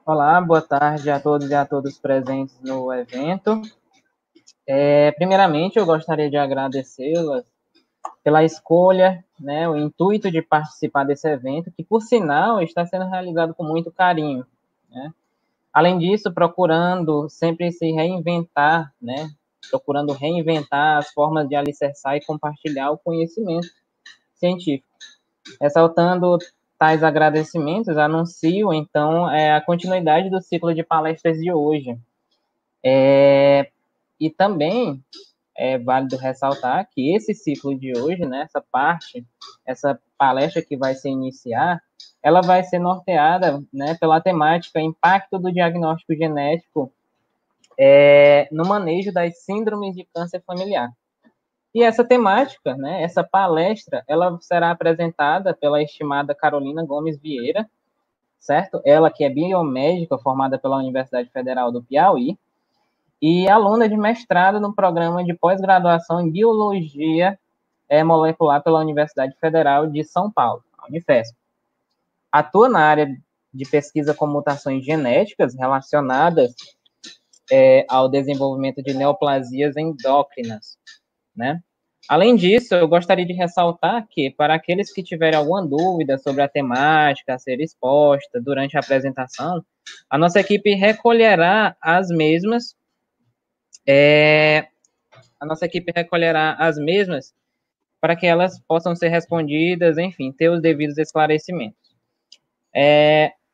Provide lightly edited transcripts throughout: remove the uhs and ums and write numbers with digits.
Olá, boa tarde a todos e a todas presentes no evento. Primeiramente, eu gostaria de agradecê-las pela escolha, né, o intuito de participar desse evento, que, por sinal, está sendo realizado com muito carinho, né? Além disso, procurando sempre se reinventar, né, procurando reinventar as formas de alicerçar e compartilhar o conhecimento científico. Ressaltando tais agradecimentos, anuncio, então, a continuidade do ciclo de palestras de hoje. E também é válido ressaltar que esse ciclo de hoje, né, essa palestra que vai se iniciar, ela vai ser norteada, né, pela temática impacto do diagnóstico genético no manejo das síndromes de câncer familiar. E essa temática, né, essa palestra, ela será apresentada pela estimada Carolina Gomes Vieira, certo? Ela que é biomédica formada pela Universidade Federal do Piauí, e aluna de mestrado no programa de pós-graduação em Biologia Molecular pela Universidade Federal de São Paulo, a Unifesp. Atua na área de pesquisa com mutações genéticas relacionadas ao desenvolvimento de neoplasias endócrinas, né? Além disso, eu gostaria de ressaltar que, para aqueles que tiverem alguma dúvida sobre a temática a ser exposta durante a apresentação, a nossa equipe recolherá as mesmas para que elas possam ser respondidas, enfim, ter os devidos esclarecimentos.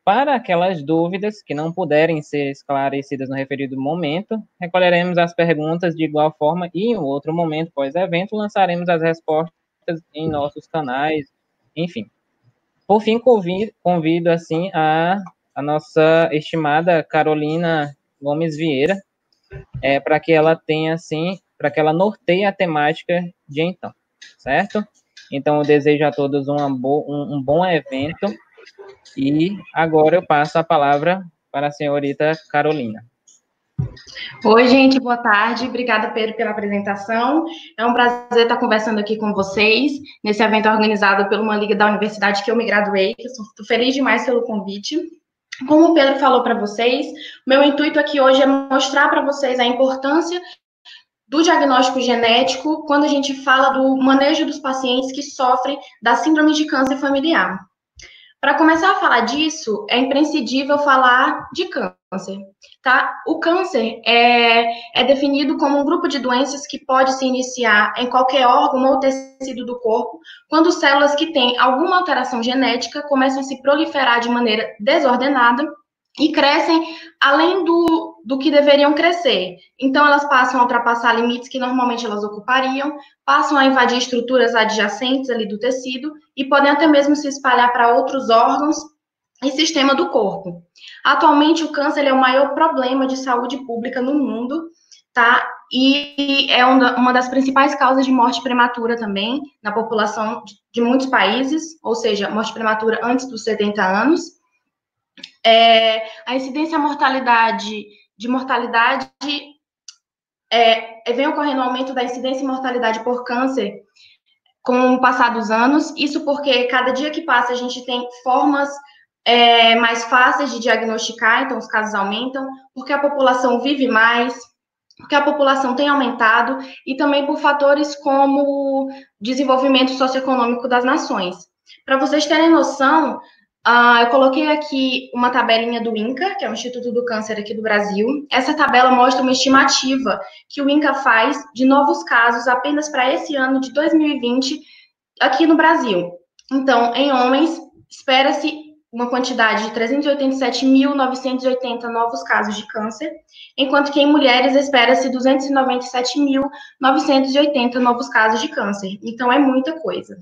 Para aquelas dúvidas que não puderem ser esclarecidas no referido momento, recolheremos as perguntas de igual forma e, em outro momento, pós-evento, lançaremos as respostas em nossos canais, enfim. Por fim, convido assim, a nossa estimada Carolina Gomes Vieira, para que ela tenha, assim, para que ela norteie a temática de então, certo? Então, eu desejo a todos um bom evento e agora eu passo a palavra para a senhorita Carolina. Oi, gente, boa tarde. Obrigada, Pedro, pela apresentação. É um prazer estar conversando aqui com vocês nesse evento organizado por uma liga da universidade que eu me graduei. Estou feliz demais pelo convite. Como o Pedro falou para vocês, meu intuito aqui hoje é mostrar para vocês a importância do diagnóstico genético quando a gente fala do manejo dos pacientes que sofrem da síndrome de câncer familiar. Para começar a falar disso, é imprescindível falar de câncer, tá? O câncer é definido como um grupo de doenças que pode se iniciar em qualquer órgão ou tecido do corpo, quando células que têm alguma alteração genética começam a se proliferar de maneira desordenada e crescem além do que deveriam crescer. Então, elas passam a ultrapassar limites que normalmente elas ocupariam, passam a invadir estruturas adjacentes ali do tecido e podem até mesmo se espalhar para outros órgãos e sistema do corpo. Atualmente, o câncer é o maior problema de saúde pública no mundo, tá? E é uma das principais causas de morte prematura também na população de muitos países, ou seja, morte prematura antes dos 70 anos. A incidência de mortalidade vem ocorrendo um aumento da incidência e mortalidade por câncer com o passar dos anos. Isso porque cada dia que passa a gente tem formas mais fáceis de diagnosticar, então os casos aumentam, porque a população vive mais, porque a população tem aumentado e também por fatores como desenvolvimento socioeconômico das nações. Para vocês terem noção, eu coloquei aqui uma tabelinha do INCA, que é o Instituto do Câncer aqui do Brasil. Essa tabela mostra uma estimativa que o INCA faz de novos casos apenas para esse ano de 2020 aqui no Brasil. Então, em homens, espera-se uma quantidade de 387.980 novos casos de câncer, enquanto que em mulheres espera-se 297.980 novos casos de câncer. Então, é muita coisa.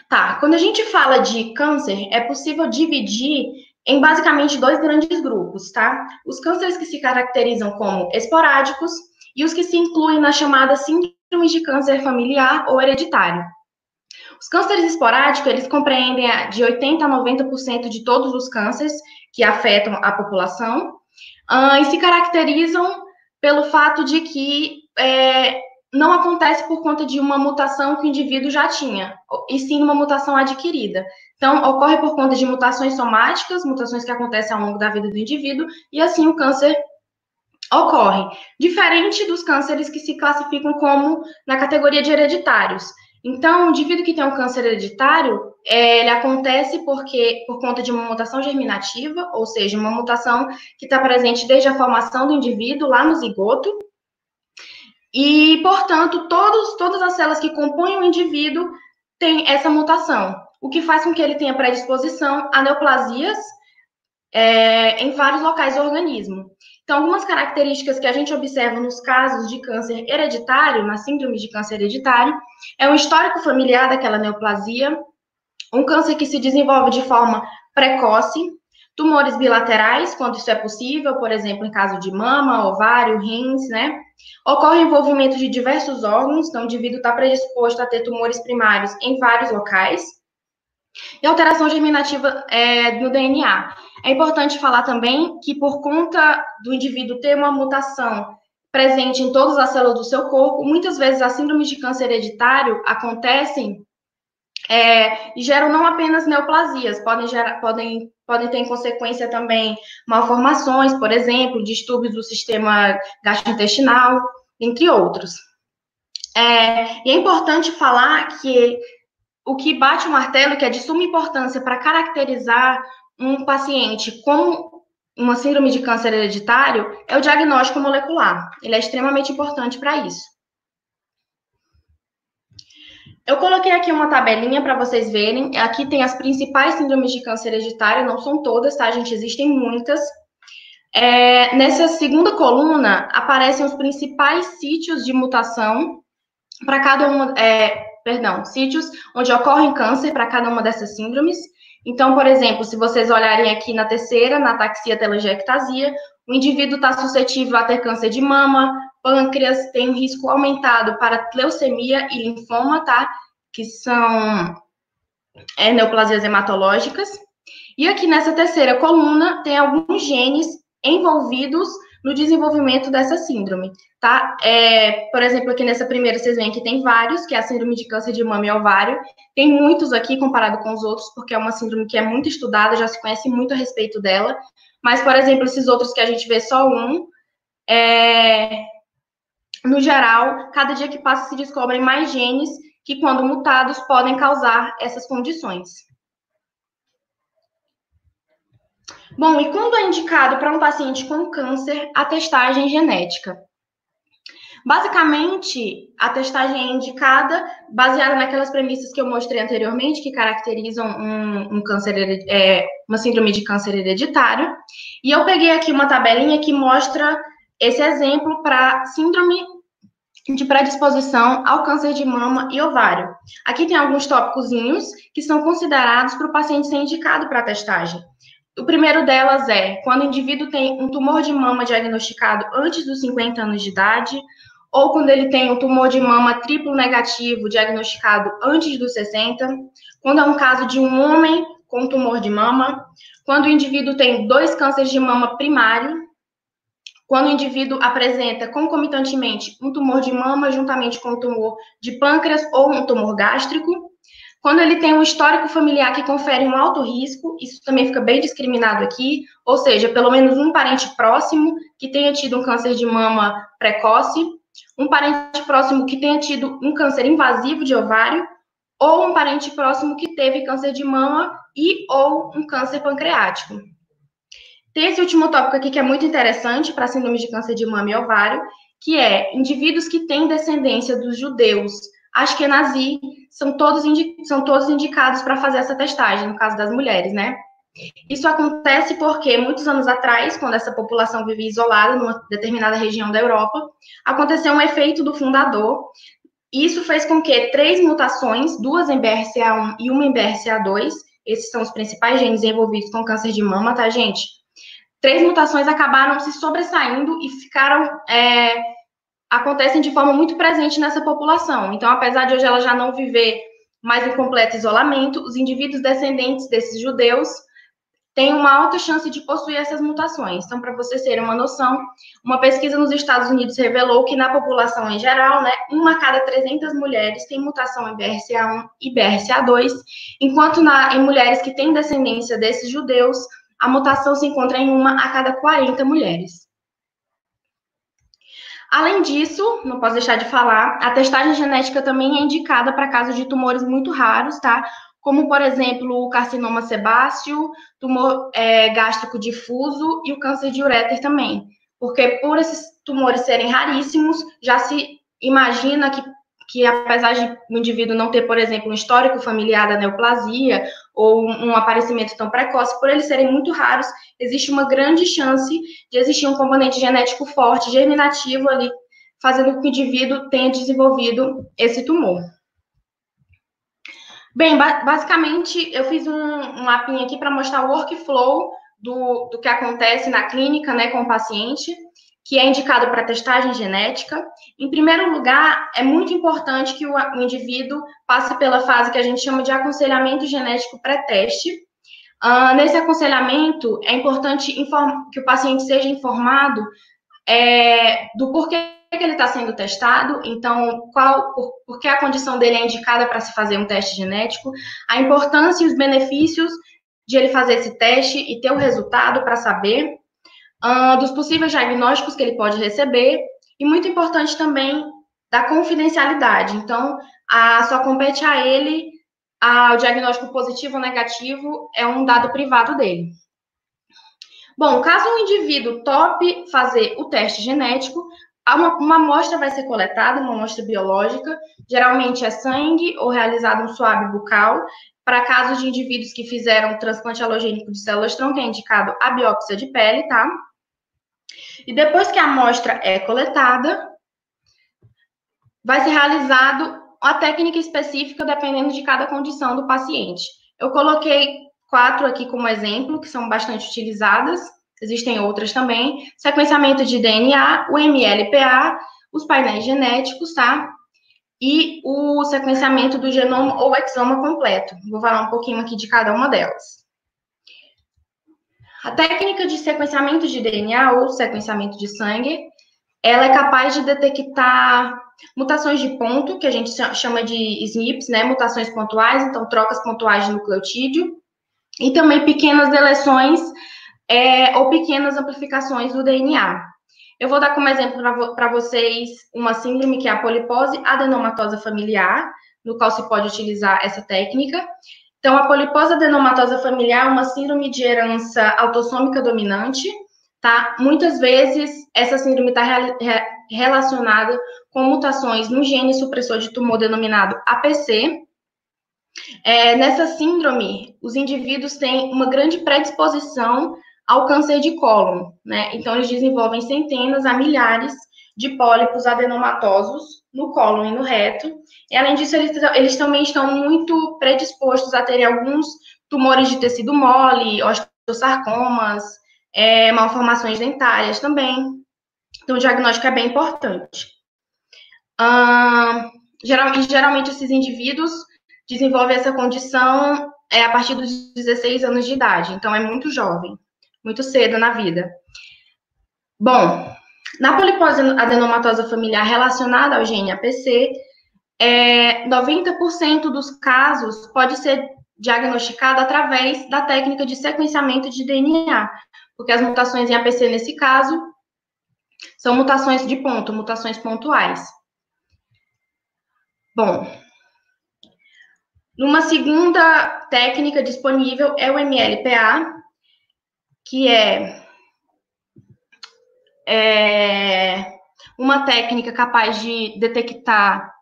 Tá, quando a gente fala de câncer, é possível dividir em basicamente dois grandes grupos, tá? Os cânceres que se caracterizam como esporádicos e os que se incluem na chamada síndrome de câncer familiar ou hereditário. Os cânceres esporádicos, eles compreendem de 80% a 90% de todos os cânceres que afetam a população e se caracterizam pelo fato de que não acontece por conta de uma mutação que o indivíduo já tinha, e sim uma mutação adquirida. Então, ocorre por conta de mutações somáticas, mutações que acontecem ao longo da vida do indivíduo, e assim o câncer ocorre. Diferente dos cânceres que se classificam como na categoria de hereditários. Então, o indivíduo que tem um câncer hereditário, ele acontece por conta de uma mutação germinativa, ou seja, uma mutação que está presente desde a formação do indivíduo, lá no zigoto, e, portanto, todas as células que compõem o indivíduo têm essa mutação, o que faz com que ele tenha predisposição a neoplasias em vários locais do organismo. Então, algumas características que a gente observa nos casos de câncer hereditário, na síndrome de câncer hereditário, é um histórico familiar daquela neoplasia, um câncer que se desenvolve de forma precoce, tumores bilaterais, quando isso é possível, por exemplo, em caso de mama, ovário, rins, né? Ocorre o envolvimento de diversos órgãos, então o indivíduo está predisposto a ter tumores primários em vários locais. E alteração germinativa no DNA. É importante falar também que, por conta do indivíduo ter uma mutação presente em todas as células do seu corpo, muitas vezes as síndromes de câncer hereditário acontecem e geram não apenas neoplasias, podem ter em consequência também malformações, por exemplo, distúrbios do sistema gastrointestinal, entre outros. E é importante falar que o que bate o martelo, que é de suma importância para caracterizar um paciente com uma síndrome de câncer hereditário, é o diagnóstico molecular. Ele é extremamente importante para isso. Eu coloquei aqui uma tabelinha para vocês verem. Aqui tem as principais síndromes de câncer hereditário, não são todas, tá, gente? Existem muitas. Nessa segunda coluna, aparecem os principais sítios de mutação para cada uma, sítios onde ocorre câncer para cada uma dessas síndromes. Então, por exemplo, se vocês olharem aqui na terceira, na ataxia telangiectasia, o indivíduo está suscetível a ter câncer de mama, pâncreas, tem um risco aumentado para leucemia e linfoma, tá? Que são neoplasias hematológicas. E aqui nessa terceira coluna, tem alguns genes envolvidos no desenvolvimento dessa síndrome, tá? Por exemplo, aqui nessa primeira, vocês veem que tem vários, que é a síndrome de câncer de mama e ovário. Tem muitos aqui comparado com os outros, porque é uma síndrome que é muito estudada, já se conhece muito a respeito dela. Mas, por exemplo, esses outros que a gente vê só um, no geral, cada dia que passa se descobrem mais genes que, quando mutados, podem causar essas condições. Bom, e quando é indicado para um paciente com câncer a testagem genética? Basicamente, a testagem é indicada baseada naquelas premissas que eu mostrei anteriormente, que caracterizam uma síndrome de câncer hereditário. E eu peguei aqui uma tabelinha que mostra esse exemplo para síndrome de predisposição ao câncer de mama e ovário. Aqui tem alguns tópicozinhos que são considerados para o paciente ser indicado para a testagem. O primeiro delas é quando o indivíduo tem um tumor de mama diagnosticado antes dos 50 anos de idade, ou quando ele tem um tumor de mama triplo negativo diagnosticado antes dos 60, quando é um caso de um homem com tumor de mama, quando o indivíduo tem 2 cânceres de mama primário, quando o indivíduo apresenta concomitantemente um tumor de mama juntamente com um tumor de pâncreas ou um tumor gástrico, quando ele tem um histórico familiar que confere um alto risco, isso também fica bem discriminado aqui, ou seja, pelo menos um parente próximo que tenha tido um câncer de mama precoce, um parente próximo que tenha tido um câncer invasivo de ovário, ou um parente próximo que teve câncer de mama e ou um câncer pancreático. Tem esse último tópico aqui que é muito interessante para síndrome de câncer de mama e ovário, que é indivíduos que têm descendência dos judeus Ashkenazi, são todos indicados para fazer essa testagem, no caso das mulheres, né? Isso acontece porque, muitos anos atrás, quando essa população vivia isolada numa determinada região da Europa, aconteceu um efeito do fundador. Isso fez com que 3 mutações, 2 em BRCA1 e uma em BRCA2, esses são os principais genes envolvidos com câncer de mama, tá, gente? 3 mutações acabaram se sobressaindo e acontecem de forma muito presente nessa população. Então, apesar de hoje ela já não viver mais em completo isolamento, os indivíduos descendentes desses judeus têm uma alta chance de possuir essas mutações. Então, para vocês terem uma noção, uma pesquisa nos Estados Unidos revelou que na população em geral, né, 1 a cada 300 mulheres tem mutação em BRCA1 e BRCA2, enquanto em mulheres que têm descendência desses judeus, a mutação se encontra em 1 a cada 40 mulheres. Além disso, não posso deixar de falar, a testagem genética também é indicada para casos de tumores muito raros, tá? Como, por exemplo, o carcinoma sebáceo, tumor gástrico difuso e o câncer de ureter também. Porque por esses tumores serem raríssimos, já se imagina que apesar de o indivíduo não ter, por exemplo, um histórico familiar da neoplasia ou um aparecimento tão precoce, por eles serem muito raros, existe uma grande chance de existir um componente genético forte, germinativo ali, fazendo com que o indivíduo tenha desenvolvido esse tumor. Bem, basicamente, eu fiz um mapinha aqui para mostrar o workflow do que acontece na clínica, né, com o paciente, que é indicado para testagem genética. Em primeiro lugar, é muito importante que o indivíduo passe pela fase que a gente chama de aconselhamento genético pré-teste. Nesse aconselhamento, é importante que o paciente seja informado do porquê que ele está sendo testado, então, por que a condição dele é indicada para se fazer um teste genético, a importância e os benefícios de ele fazer esse teste e ter o resultado para saber, dos possíveis diagnósticos que ele pode receber, e muito importante também da confidencialidade. Então, só compete a ele o diagnóstico positivo ou negativo, é um dado privado dele. Bom, caso um indivíduo tope fazer o teste genético, uma amostra vai ser coletada, uma amostra biológica, geralmente é sangue ou realizado um swab bucal, para casos de indivíduos que fizeram transplante alogênico de células-tronco, é indicado a biópsia de pele, tá? E depois que a amostra é coletada, vai ser realizado a técnica específica dependendo de cada condição do paciente. Eu coloquei 4 aqui como exemplo, que são bastante utilizadas, existem outras também: sequenciamento de DNA, o MLPA, os painéis genéticos, tá? E o sequenciamento do genoma ou exoma completo. Vou falar um pouquinho aqui de cada uma delas. A técnica de sequenciamento de DNA ou sequenciamento de sangue, ela é capaz de detectar mutações de ponto, que a gente chama de SNPs, né? Mutações pontuais, então trocas pontuais de nucleotídeo, e também pequenas deleções ou pequenas amplificações do DNA. Eu vou dar como exemplo para vocês uma síndrome que é a polipose adenomatosa familiar, no qual se pode utilizar essa técnica. Então, a polipose adenomatosa familiar é uma síndrome de herança autossômica dominante, tá? Muitas vezes, essa síndrome está relacionada com mutações no gene supressor de tumor denominado APC. Nessa síndrome, os indivíduos têm uma grande predisposição ao câncer de cólon, né? Então, eles desenvolvem centenas a milhares de pólipos adenomatosos no cólon e no reto. E, além disso, eles também estão muito predispostos a terem alguns tumores de tecido mole, osteosarcomas, malformações dentárias também. Então, o diagnóstico é bem importante. Geralmente, esses indivíduos desenvolvem essa condição a partir dos 16 anos de idade. Então, é muito jovem, muito cedo na vida. Bom, na polipose adenomatosa familiar relacionada ao gene APC, 90% dos casos pode ser diagnosticado através da técnica de sequenciamento de DNA, porque as mutações em APC, nesse caso, são mutações de ponto, mutações pontuais. Bom, uma segunda técnica disponível é o MLPA, que é uma técnica capaz de detectar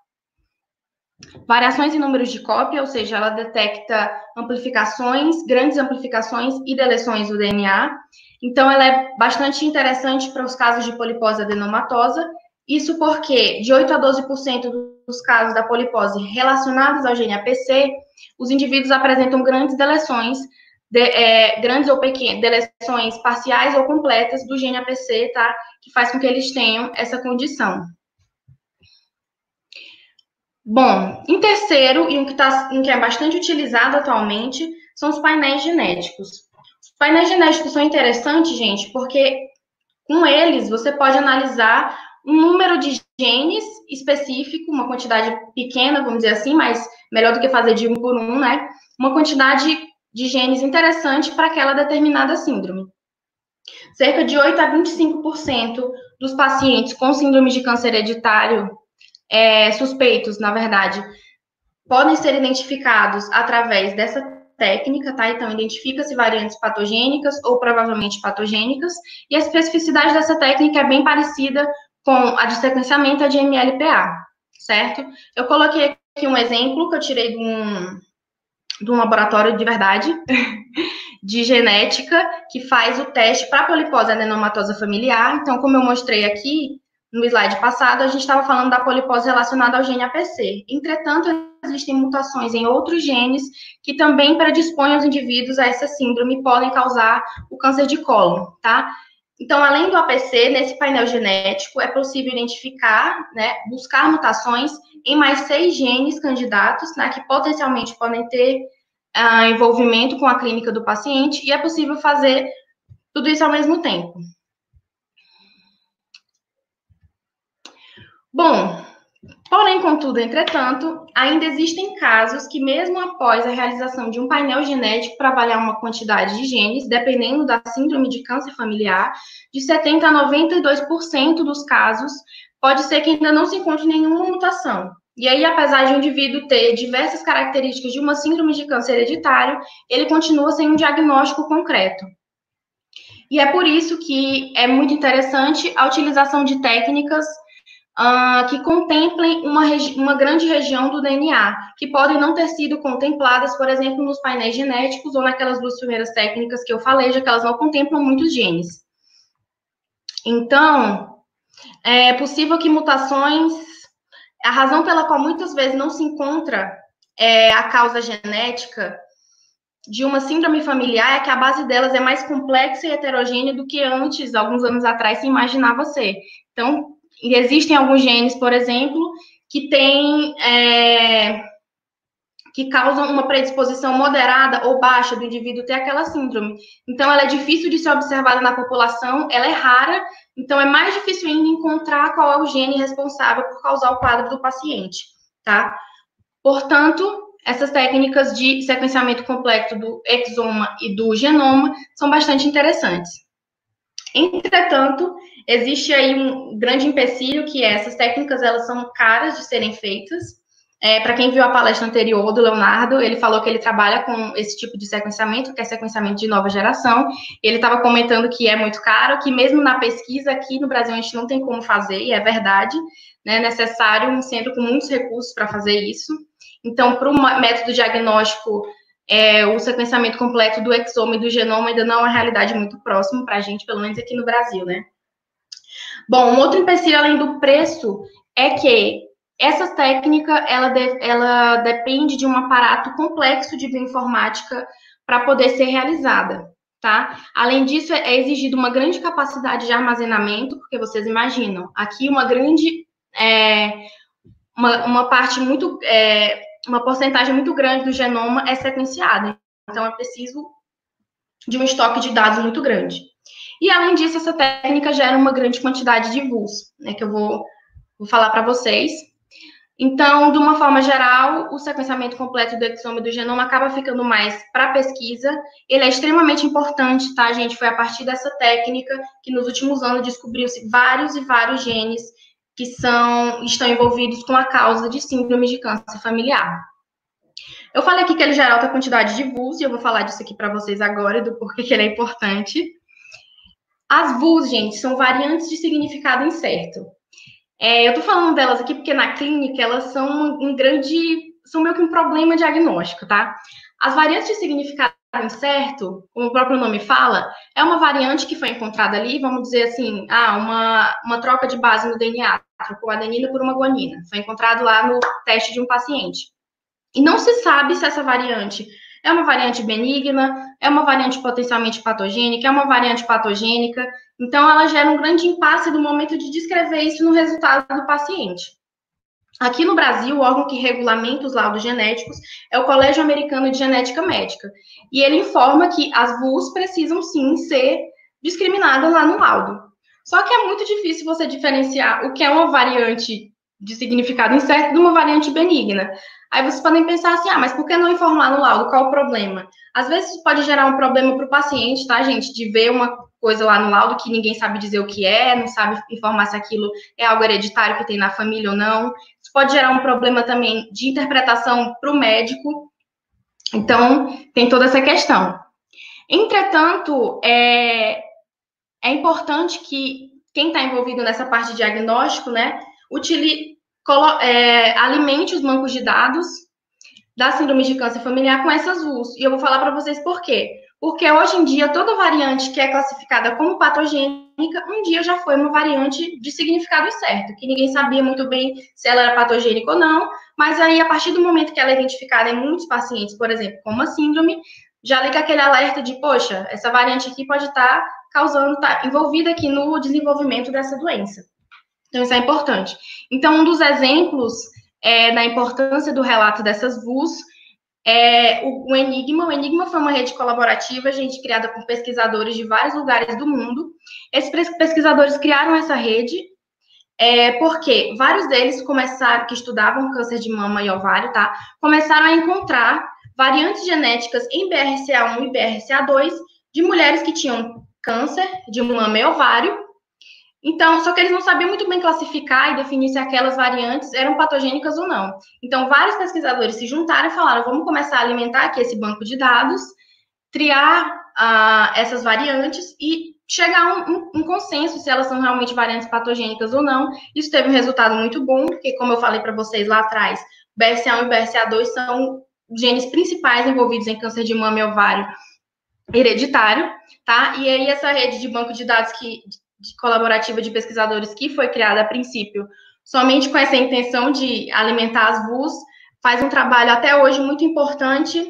variações em números de cópia, ou seja, ela detecta amplificações, grandes amplificações e deleções do DNA. Então, ela é bastante interessante para os casos de polipose adenomatosa. Isso porque, de 8 a 12% dos casos da polipose relacionados ao gene APC, os indivíduos apresentam grandes deleções, grandes ou pequenas, deleções parciais ou completas do gene APC, tá? Que faz com que eles tenham essa condição. Bom, em terceiro, e um que é bastante utilizado atualmente, são os painéis genéticos. Os painéis genéticos são interessantes, gente, porque com eles você pode analisar um número de genes específico, uma quantidade pequena, vamos dizer assim, mas melhor do que fazer de um por um, né? Uma quantidade de genes interessante para aquela determinada síndrome. Cerca de 8 a 25% dos pacientes com síndrome de câncer hereditário, suspeitos, na verdade, podem ser identificados através dessa técnica, tá? Então, identifica-se variantes patogênicas ou provavelmente patogênicas, e a especificidade dessa técnica é bem parecida com a de sequenciamento, a de MLPA, certo? Eu coloquei aqui um exemplo que eu tirei de um laboratório de verdade, de genética, que faz o teste para polipose adenomatosa familiar. Então, como eu mostrei aqui no slide passado, a gente estava falando da polipose relacionada ao gene APC. Entretanto, existem mutações em outros genes que também predispõem os indivíduos a essa síndrome e podem causar o câncer de cólon, tá? Então, além do APC, nesse painel genético, é possível identificar, né, buscar mutações em mais 6 genes candidatos, né, que potencialmente podem ter envolvimento com a clínica do paciente, e é possível fazer tudo isso ao mesmo tempo. Bom, porém, contudo, entretanto, ainda existem casos que, mesmo após a realização de um painel genético para avaliar uma quantidade de genes, dependendo da síndrome de câncer familiar, de 70% a 92% dos casos, pode ser que ainda não se encontre nenhuma mutação. E aí, apesar de um indivíduo ter diversas características de uma síndrome de câncer hereditário, ele continua sem um diagnóstico concreto. E é por isso que é muito interessante a utilização de técnicas que contemplem uma grande região do DNA, que podem não ter sido contempladas, por exemplo, nos painéis genéticos ou naquelas 2 primeiras técnicas que eu falei, já que elas não contemplam muitos genes. Então, é possível que mutações, a razão pela qual muitas vezes não se encontra a causa genética de uma síndrome familiar é que a base delas é mais complexa e heterogênea do que antes, alguns anos atrás, se imaginava ser. Então, existem alguns genes, por exemplo, que que causam uma predisposição moderada ou baixa do indivíduo ter aquela síndrome. Então, ela é difícil de ser observada na população, ela é rara, então é mais difícil ainda encontrar qual é o gene responsável por causar o quadro do paciente, tá? Portanto, essas técnicas de sequenciamento completo do exoma e do genoma são bastante interessantes. Entretanto, existe aí um grande empecilho, que essas técnicas elas são caras de serem feitas. Para quem viu a palestra anterior do Leonardo, ele falou que ele trabalha com esse tipo de sequenciamento, que é sequenciamento de nova geração. Ele estava comentando que é muito caro, que mesmo na pesquisa aqui no Brasil a gente não tem como fazer, e é verdade, né? É necessário um centro com muitos recursos para fazer isso. Então, para o método diagnóstico, o sequenciamento completo do exoma e do genoma ainda não é uma realidade muito próxima para a gente, pelo menos aqui no Brasil, né? Bom, um outro empecilho além do preço é que essa técnica, ela depende de um aparato complexo de bioinformática para poder ser realizada, tá? Além disso, é exigida uma grande capacidade de armazenamento, porque vocês imaginam, aqui uma grande, uma parte muito, uma porcentagem muito grande do genoma é sequenciada, então é preciso de um estoque de dados muito grande. E, além disso, essa técnica gera uma grande quantidade de VUs, né, que eu vou falar para vocês. Então, de uma forma geral, o sequenciamento completo do exoma e do genoma acaba ficando mais para pesquisa. Ele é extremamente importante, tá, gente? Foi a partir dessa técnica que, nos últimos anos, descobriu-se vários e vários genes que estão envolvidos com a causa de síndrome de câncer familiar. Eu falei aqui que ele gera alta quantidade de VUs, e eu vou falar disso aqui para vocês agora, e do porquê que ele é importante. As VUs, gente, são variantes de significado incerto. Eu tô falando delas aqui porque na clínica elas são meio que um problema diagnóstico, tá? As variantes de significado incerto, como o próprio nome fala, é uma variante que foi encontrada ali, vamos dizer assim, uma troca de base no DNA, trocou adenina por uma guanina, foi encontrado lá no teste de um paciente. E não se sabe se essa variante é uma variante benigna, é uma variante potencialmente patogênica, é uma variante patogênica. Então, ela gera um grande impasse no momento de descrever isso no resultado do paciente. Aqui no Brasil, o órgão que regulamenta os laudos genéticos é o Colégio Americano de Genética Médica. E ele informa que as VUs precisam, sim, ser discriminadas lá no laudo. Só que é muito difícil você diferenciar o que é uma variante de significado incerto de uma variante benigna. Aí vocês podem pensar assim, mas por que não informar no laudo? Qual o problema? Às vezes pode gerar um problema para o paciente, tá, gente? De ver uma coisa lá no laudo que ninguém sabe dizer o que é, não sabe informar se aquilo é algo hereditário que tem na família ou não. Isso pode gerar um problema também de interpretação para o médico. Então, tem toda essa questão. Entretanto, é importante que quem está envolvido nessa parte de diagnóstico, né, alimente os bancos de dados da síndrome de câncer familiar com essas VUs. E eu vou falar para vocês por quê. Porque hoje em dia, toda variante que é classificada como patogênica, um dia já foi uma variante de significado incerto, que ninguém sabia muito bem se ela era patogênica ou não, mas aí, a partir do momento que ela é identificada em muitos pacientes, por exemplo, como uma síndrome, já liga aquele alerta de, poxa, essa variante aqui pode estar envolvida aqui no desenvolvimento dessa doença. Então, isso é importante. Então, um dos exemplos da importância do relato dessas VUs é o Enigma. O Enigma foi uma rede colaborativa, gente, criada por pesquisadores de vários lugares do mundo. Esses pesquisadores criaram essa rede porque vários deles que estudavam câncer de mama e ovário, tá? Começaram a encontrar variantes genéticas em BRCA1 e BRCA2 de mulheres que tinham câncer de mama e ovário. Então, só que eles não sabiam muito bem classificar e definir se aquelas variantes eram patogênicas ou não. Então, vários pesquisadores se juntaram e falaram, vamos começar a alimentar aqui esse banco de dados, triar essas variantes e chegar a um consenso se elas são realmente variantes patogênicas ou não. Isso teve um resultado muito bom, porque, como eu falei para vocês lá atrás, BRCA1 e BRCA2 são genes principais envolvidos em câncer de mama e ovário hereditário, tá? E aí, essa rede de banco de dados colaborativa de pesquisadores que foi criada a princípio somente com essa intenção de alimentar as VUs, faz um trabalho até hoje muito importante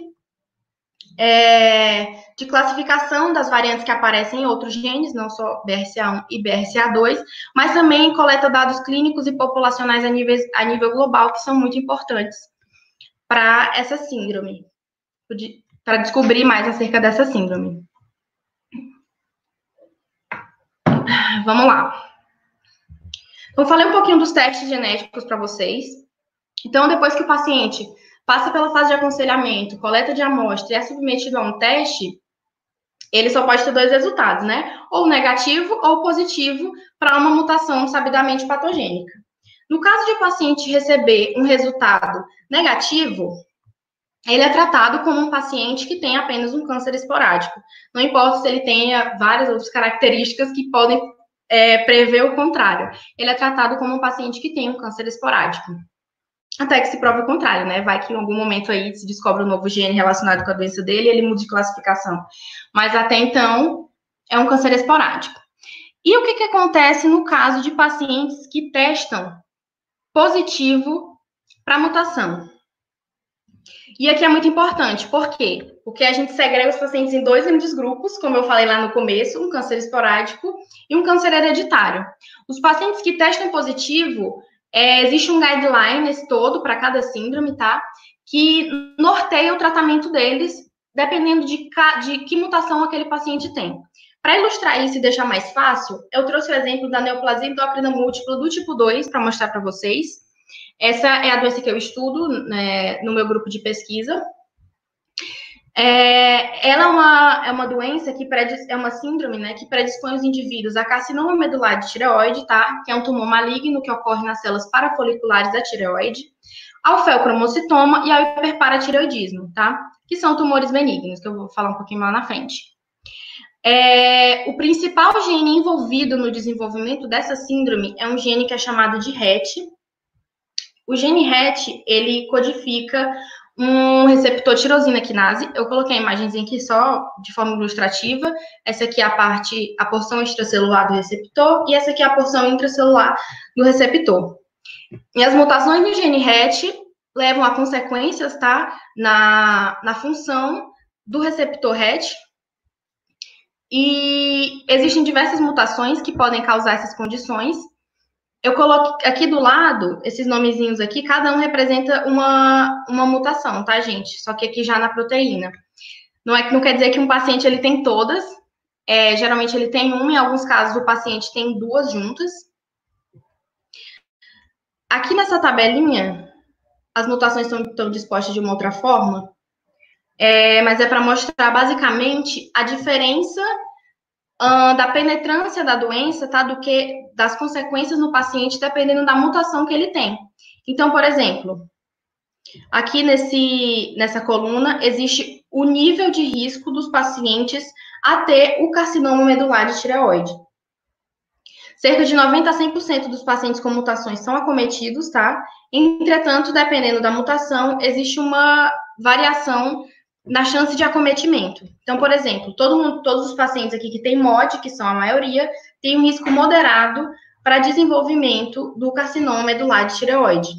de classificação das variantes que aparecem em outros genes, não só BRCA1 e BRCA2, mas também coleta dados clínicos e populacionais a nível global, que são muito importantes para essa síndrome, para descobrir mais acerca dessa síndrome. Vamos lá. Então, falei um pouquinho dos testes genéticos para vocês. Então, depois que o paciente passa pela fase de aconselhamento, coleta de amostra e é submetido a um teste, ele só pode ter dois resultados, né? Ou negativo ou positivo para uma mutação sabidamente patogênica. No caso de o paciente receber um resultado negativo, ele é tratado como um paciente que tem apenas um câncer esporádico. Não importa se ele tenha várias outras características que podem prever o contrário. Ele é tratado como um paciente que tem um câncer esporádico. Até que se prove o contrário, né? Vai que em algum momento aí se descobre um novo gene relacionado com a doença dele e ele muda de classificação. Mas até então, é um câncer esporádico. E o que acontece no caso de pacientes que testam positivo para mutação? E aqui é muito importante, por quê? Porque a gente segrega os pacientes em dois grandes grupos, como eu falei lá no começo, um câncer esporádico e um câncer hereditário. Os pacientes que testam positivo, existe um guideline todo para cada síndrome, tá? Que norteia o tratamento deles, dependendo de que mutação aquele paciente tem. Para ilustrar isso e deixar mais fácil, eu trouxe o exemplo da neoplasia endócrina múltipla do tipo 2 para mostrar para vocês. Essa é a doença que eu estudo, né, no meu grupo de pesquisa. Ela é uma doença que é uma síndrome, né, que predispõe os indivíduos a carcinoma medular de tireoide, tá? Que é um tumor maligno que ocorre nas células parafoliculares da tireoide, ao feocromocitoma e ao hiperparatireoidismo, tá? Que são tumores benignos, que eu vou falar um pouquinho lá na frente. O principal gene envolvido no desenvolvimento dessa síndrome é um gene que é chamado de RET. O gene RET, ele codifica um receptor tirosina quinase. Eu coloquei a imagenzinha aqui só de forma ilustrativa. Essa aqui é a porção extracelular do receptor, e essa aqui é a porção intracelular do receptor. E as mutações no gene RET levam a consequências, tá? Na função do receptor RET. E existem diversas mutações que podem causar essas condições. eu coloquei aqui do lado, esses nomezinhos aqui, cada um representa uma mutação, tá, gente? Só que aqui já na proteína. Não quer dizer que um paciente ele tem todas, geralmente ele tem uma, em alguns casos o paciente tem duas juntas. Aqui nessa tabelinha, as mutações estão dispostas de uma outra forma, mas é para mostrar basicamente a diferença da penetrância da doença, tá? Das consequências no paciente, dependendo da mutação que ele tem. Então, por exemplo, aqui nessa coluna existe o nível de risco dos pacientes a ter o carcinoma medular de tireoide. Cerca de 90 a 100% dos pacientes com mutações são acometidos, tá? Entretanto, dependendo da mutação, existe uma variação na chance de acometimento. Então, por exemplo, todos os pacientes aqui que têm MOD, que são a maioria, têm um risco moderado para desenvolvimento do carcinoma medular de tireoide.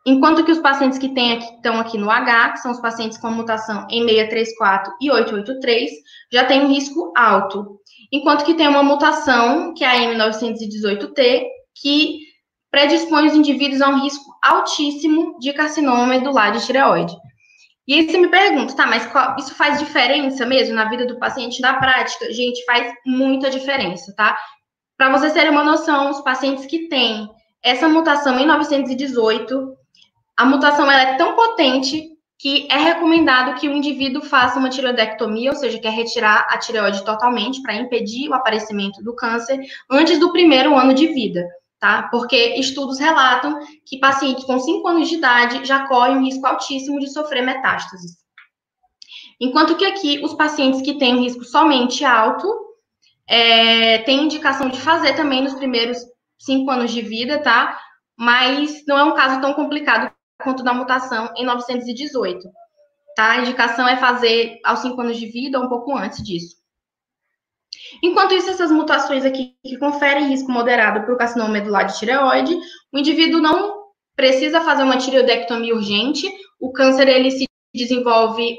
Enquanto que os pacientes que estão aqui no H, que são os pacientes com mutação em 634 e 883, já têm um risco alto. Enquanto que tem uma mutação, que é a M918T, que predispõe os indivíduos a um risco altíssimo de carcinoma medular de tireoide. E aí você me pergunta, tá, mas isso faz diferença mesmo na vida do paciente? Na prática, gente, faz muita diferença, tá? Para vocês terem uma noção, os pacientes que têm essa mutação em 918, a mutação ela é tão potente que é recomendado que o indivíduo faça uma tireoidectomia, ou seja, que é retirar a tireoide totalmente para impedir o aparecimento do câncer antes do primeiro ano de vida, tá? Porque estudos relatam que pacientes com 5 anos de idade já correm um risco altíssimo de sofrer metástases. Enquanto que aqui, os pacientes que têm um risco somente alto, têm indicação de fazer também nos primeiros 5 anos de vida, tá? Mas não é um caso tão complicado quanto da mutação em 918, tá? A indicação é fazer aos 5 anos de vida ou um pouco antes disso. Enquanto isso, essas mutações aqui que conferem risco moderado para o carcinoma medular de tireoide, o indivíduo não precisa fazer uma tireoidectomia urgente, o câncer,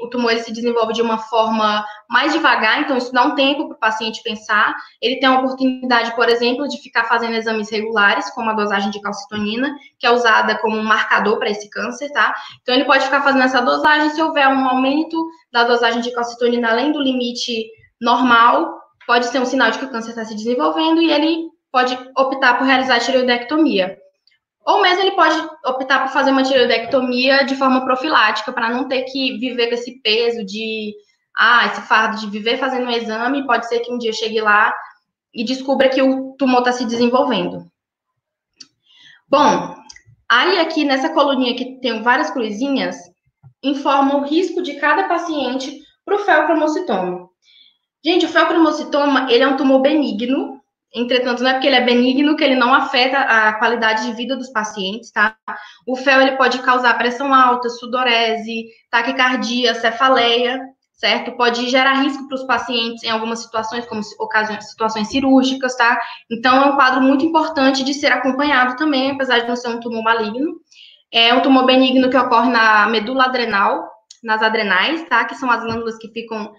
o tumor ele se desenvolve de uma forma mais devagar, então isso dá um tempo para o paciente pensar. Ele tem a oportunidade, por exemplo, de ficar fazendo exames regulares, como a dosagem de calcitonina, que é usada como um marcador para esse câncer, tá? Então ele pode ficar fazendo essa dosagem, se houver um aumento da dosagem de calcitonina além do limite normal, pode ser um sinal de que o câncer está se desenvolvendo e ele pode optar por realizar a tireoidectomia. Ou mesmo ele pode optar por fazer uma tireoidectomia de forma profilática, para não ter que viver com esse peso esse fardo de viver fazendo um exame, pode ser que um dia chegue lá e descubra que o tumor está se desenvolvendo. Bom, aí aqui nessa coluninha que tem várias cruzinhas, informa o risco de cada paciente para o feocromocitoma. Gente, o feocromocitoma, ele é um tumor benigno, entretanto, não é porque ele é benigno que ele não afeta a qualidade de vida dos pacientes, tá? O fel, ele pode causar pressão alta, sudorese, taquicardia, cefaleia, certo? Pode gerar risco para os pacientes em algumas situações, como situações cirúrgicas, tá? Então, é um quadro muito importante de ser acompanhado também, apesar de não ser um tumor maligno. É um tumor benigno que ocorre na medula adrenal, nas adrenais, tá? Que são as glândulas que ficam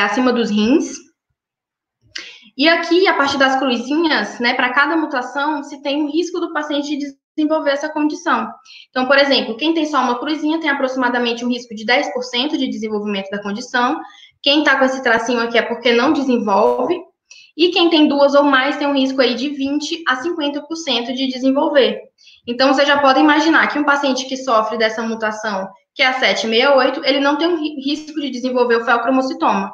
acima dos rins. E aqui, a partir das cruzinhas, né, para cada mutação, se tem o risco do paciente de desenvolver essa condição. Então, por exemplo, quem tem só uma cruzinha tem aproximadamente um risco de 10% de desenvolvimento da condição. Quem está com esse tracinho aqui é porque não desenvolve. E quem tem duas ou mais tem um risco aí de 20% a 50% de desenvolver. Então, você já pode imaginar que um paciente que sofre dessa mutação, que é a 768, ele não tem um risco de desenvolver o feocromocitoma,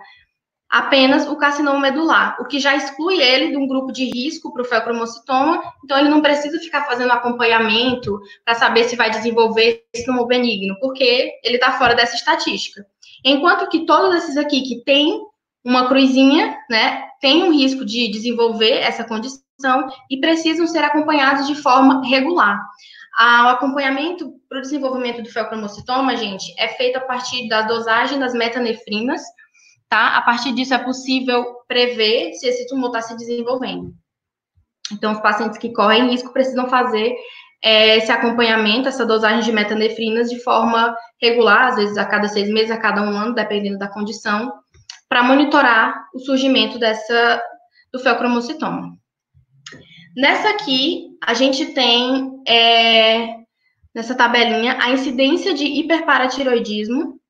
apenas o carcinoma medular, o que já exclui ele de um grupo de risco para o feocromocitoma, então ele não precisa ficar fazendo acompanhamento para saber se vai desenvolver esse tumor benigno, porque ele está fora dessa estatística. Enquanto que todos esses aqui que têm uma cruzinha, né, têm um risco de desenvolver essa condição e precisam ser acompanhados de forma regular. O acompanhamento para o desenvolvimento do feocromocitoma, gente, é feito a partir da dosagem das metanefrinas, tá? A partir disso é possível prever se esse tumor está se desenvolvendo. Então, os pacientes que correm risco precisam fazer esse acompanhamento, essa dosagem de metanefrinas de forma regular, às vezes a cada 6 meses, a cada 1 ano, dependendo da condição, para monitorar o surgimento do feocromocitoma. Nessa aqui, a gente tem, nessa tabelinha, a incidência de hiperparatiroidismo.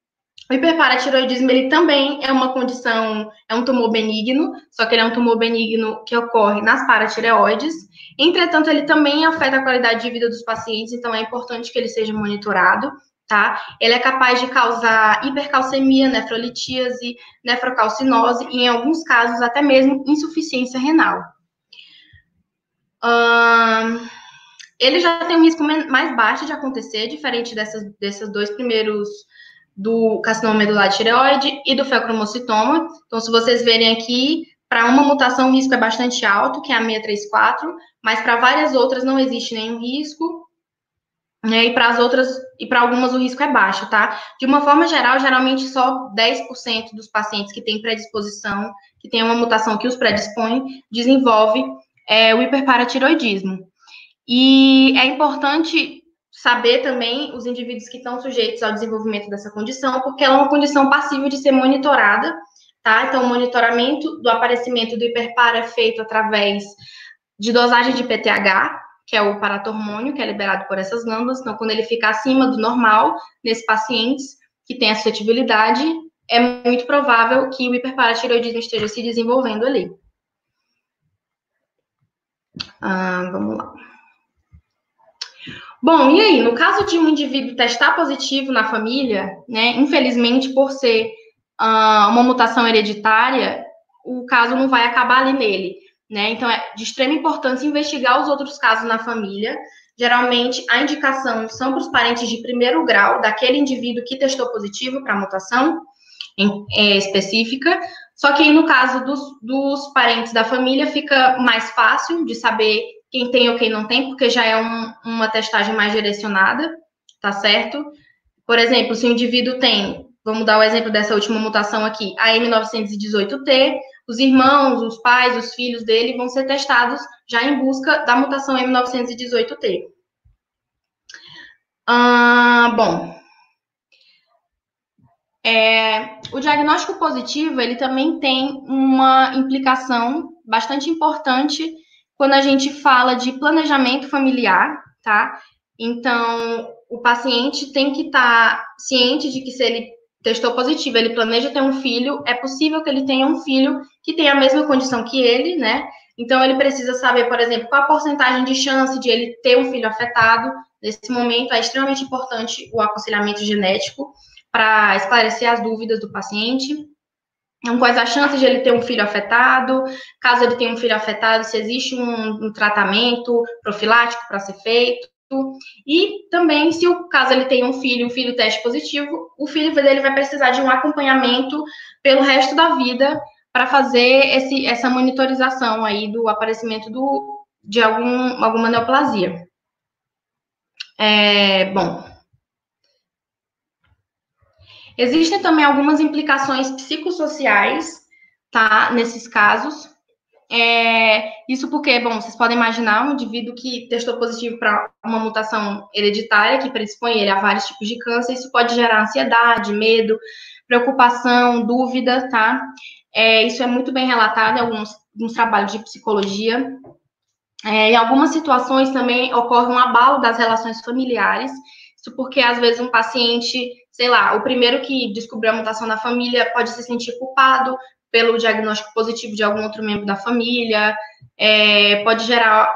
O hiperparatiroidismo, ele também é uma condição, é um tumor benigno, só que ele é um tumor benigno que ocorre nas paratireoides. Entretanto, ele também afeta a qualidade de vida dos pacientes, então é importante que ele seja monitorado, tá? Ele é capaz de causar hipercalcemia, nefrolitíase, nefrocalcinose e, em alguns casos, até mesmo insuficiência renal. Ele já tem um risco mais baixo de acontecer, diferente desses dois primeiros, do carcinoma medular de tireoide e do feocromocitoma. Então, se vocês verem aqui, para uma mutação o risco é bastante alto, que é a 634, mas para várias outras não existe nenhum risco, né? E para as outras, e para algumas o risco é baixo, tá? De uma forma geral, geralmente só 10% dos pacientes que têm predisposição, que tem uma mutação que os predispõe, desenvolve o hiperparatiroidismo. E é importante saber também os indivíduos que estão sujeitos ao desenvolvimento dessa condição, porque ela é uma condição passível de ser monitorada, tá? Então, o monitoramento do aparecimento do hiperpara é feito através de dosagem de PTH, que é o paratormônio, que é liberado por essas glândulas. Então, quando ele fica acima do normal, nesses pacientes que têm a suscetibilidade, é muito provável que o hiperparatiroidismo esteja se desenvolvendo ali. Vamos lá. Bom, e aí, no caso de um indivíduo testar positivo na família, né, infelizmente, por ser uma mutação hereditária, o caso não vai acabar ali nele, né? Então, é de extrema importância investigar os outros casos na família. Geralmente, a indicação são para os parentes de primeiro grau daquele indivíduo que testou positivo para a mutação específica. Só que no caso dos parentes da família, fica mais fácil de saber quem tem ou quem não tem, porque já é uma testagem mais direcionada, tá certo? Por exemplo, se o indivíduo tem, vamos dar o exemplo dessa última mutação aqui, a M918T, os irmãos, os pais, os filhos dele vão ser testados já em busca da mutação M918T. Bom, o diagnóstico positivo, ele também tem uma implicação bastante importante quando a gente fala de planejamento familiar, tá? Então, o paciente tem que estar ciente de que se ele testou positivo, ele planeja ter um filho, é possível que ele tenha um filho que tenha a mesma condição que ele, né? Então, ele precisa saber, por exemplo, qual a porcentagem de chance de ele ter um filho afetado. Nesse momento, é extremamente importante o aconselhamento genético para esclarecer as dúvidas do paciente. Então, quais as chances de ele ter um filho afetado? Caso ele tenha um filho afetado, se existe um tratamento profilático para ser feito. E também, se o caso ele tenha um filho teste positivo, o filho dele vai precisar de um acompanhamento pelo resto da vida para fazer essa monitorização aí do aparecimento de alguma neoplasia. Bom, existem também algumas implicações psicossociais, tá, nesses casos. Isso porque, bom, vocês podem imaginar um indivíduo que testou positivo para uma mutação hereditária que predispõe ele a vários tipos de câncer, isso pode gerar ansiedade, medo, preocupação, dúvida, tá? Isso é muito bem relatado em alguns trabalhos de psicologia. Em algumas situações também ocorre um abalo das relações familiares, isso porque, às vezes, um paciente, sei lá, o primeiro que descobriu a mutação na família pode se sentir culpado pelo diagnóstico positivo de algum outro membro da família, pode gerar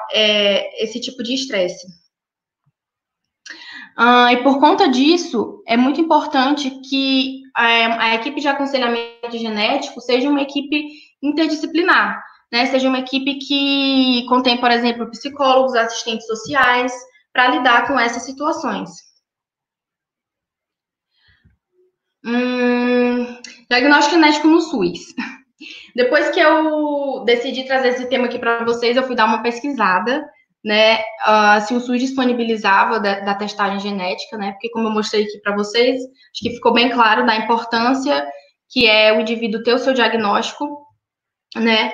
esse tipo de estresse. E por conta disso, é muito importante que a equipe de aconselhamento genético seja uma equipe interdisciplinar, né? Seja uma equipe que contém, por exemplo, psicólogos, assistentes sociais, para lidar com essas situações. Diagnóstico genético no SUS. Depois que eu decidi trazer esse tema aqui para vocês, eu fui dar uma pesquisada, né, se o SUS disponibilizava da testagem genética, né, porque como eu mostrei aqui para vocês, acho que ficou bem claro da importância que é o indivíduo ter o seu diagnóstico, né.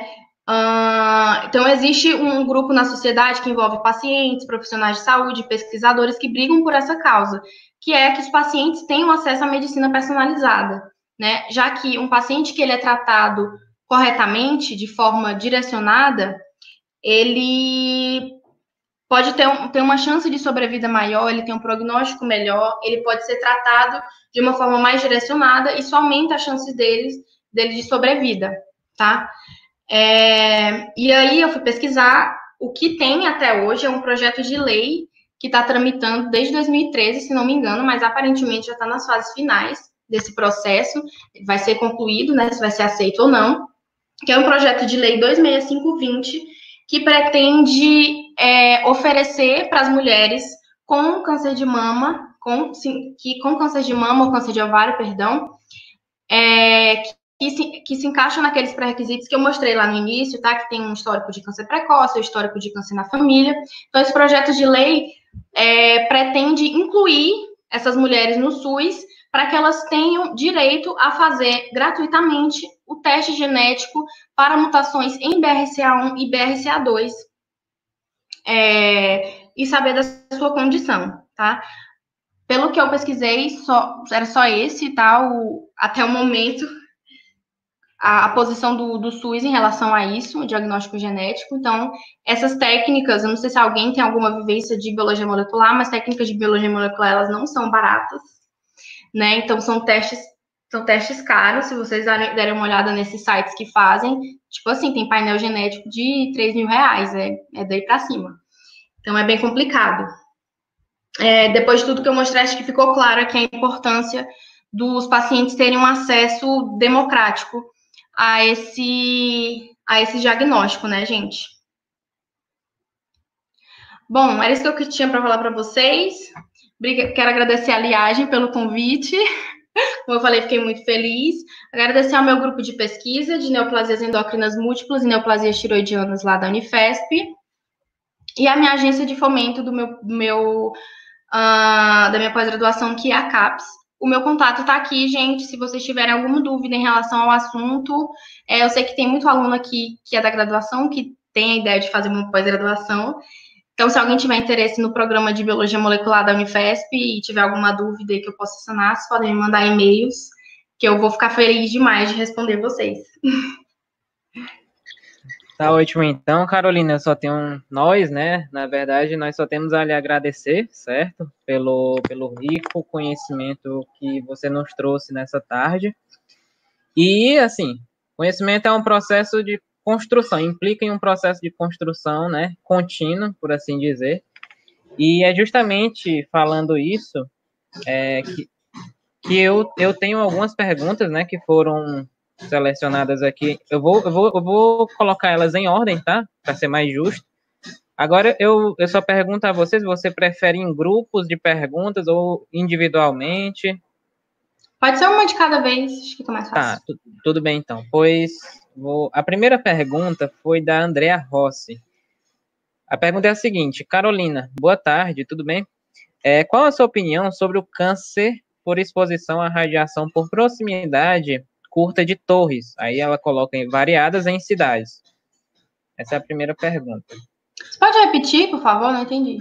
Então, existe um grupo na sociedade que envolve pacientes, profissionais de saúde, pesquisadores que brigam por essa causa, que é que os pacientes tenham acesso à medicina personalizada, né, já que um paciente que ele é tratado corretamente, de forma direcionada, ele pode ter uma chance de sobrevida maior, ele tem um prognóstico melhor, ele pode ser tratado de uma forma mais direcionada, isso aumenta a chance dele de sobrevida, tá? E aí eu fui pesquisar, o que tem até hoje é um projeto de lei que está tramitando desde 2013, se não me engano, mas aparentemente já está nas fases finais desse processo, vai ser concluído, né, se vai ser aceito ou não, que é um projeto de lei 26520, que pretende oferecer para as mulheres com câncer de mama, com câncer de mama ou câncer de ovário, perdão, que se encaixam naqueles pré-requisitos que eu mostrei lá no início, tá? Que tem um histórico de câncer precoce, um histórico de câncer na família. Então, esse projeto de lei pretende incluir essas mulheres no SUS para que elas tenham direito a fazer gratuitamente o teste genético para mutações em BRCA1 e BRCA2 e saber da sua condição, tá? Pelo que eu pesquisei, era só esse, tá? Até o momento, a posição do SUS em relação a isso, o diagnóstico genético. Então, essas técnicas, eu não sei se alguém tem alguma vivência de biologia molecular, mas técnicas de biologia molecular, elas não são baratas, né? Então, são testes caros. Se vocês derem uma olhada nesses sites que fazem, tipo assim, tem painel genético de R$3.000, é daí para cima. Então, é bem complicado. Depois de tudo que eu mostrei, acho que ficou claro aqui a importância dos pacientes terem um acesso democrático a esse diagnóstico, né, gente? Bom, era isso que eu tinha para falar para vocês. Quero agradecer a Liagem pelo convite. Como eu falei, fiquei muito feliz. Agradecer ao meu grupo de pesquisa de neoplasias endócrinas múltiplas e neoplasias tiroidianas lá da Unifesp. E a minha agência de fomento da minha pós-graduação, que é a CAPES. O meu contato está aqui, gente, se vocês tiverem alguma dúvida em relação ao assunto. Eu sei que tem muito aluno aqui que é da graduação, que tem a ideia de fazer uma pós-graduação. Então, se alguém tiver interesse no programa de Biologia Molecular da Unifesp e tiver alguma dúvida aí que eu possa sanar, vocês podem me mandar e-mails, que eu vou ficar feliz demais de responder vocês. Tá ótimo, então, Carolina, nós, né, na verdade, nós só temos a lhe agradecer, certo, pelo rico conhecimento que você nos trouxe nessa tarde, e, assim, conhecimento é um processo de construção, implica em um processo de construção, né, contínuo, por assim dizer, e é justamente falando isso que eu tenho algumas perguntas, né, que foram selecionadas aqui. Eu vou colocar elas em ordem, tá? Para ser mais justo. Agora, eu só pergunto a vocês, você prefere em grupos de perguntas ou individualmente? Pode ser uma de cada vez, acho que fica mais fácil. Tá, tudo bem então. Pois, a primeira pergunta foi da Andrea Rossi. A pergunta é a seguinte: Carolina, boa tarde, tudo bem? Qual a sua opinião sobre o câncer por exposição à radiação por proximidade curta de torres? Aí ela coloca variadas em cidades. Essa é a primeira pergunta. Você pode repetir, por favor? Não entendi.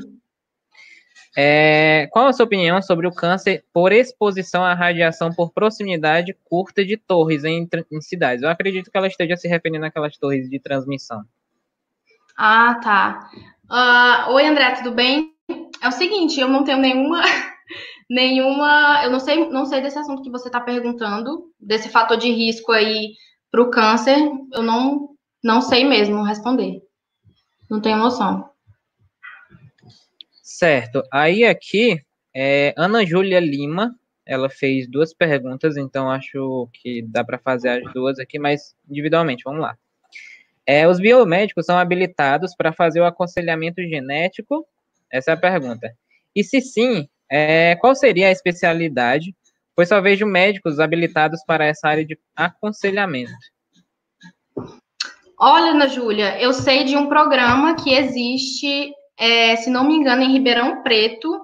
Qual a sua opinião sobre o câncer por exposição à radiação por proximidade curta de torres em cidades? Eu acredito que ela esteja se referindo àquelas torres de transmissão. Ah, tá. Oi, André, tudo bem? É o seguinte, eu não tenho nenhuma, eu não sei desse assunto que você está perguntando, desse fator de risco aí para o câncer, eu não sei mesmo responder. Não tenho noção. Certo. Aí aqui, Ana Júlia Lima, ela fez duas perguntas, então acho que dá para fazer as duas aqui, mas individualmente, vamos lá. Os biomédicos são habilitados para fazer o aconselhamento genético? Essa é a pergunta. E se sim, qual seria a especialidade? Pois só vejo médicos habilitados para essa área de aconselhamento. Olha, Ana Júlia, eu sei de um programa que existe, se não me engano, em Ribeirão Preto,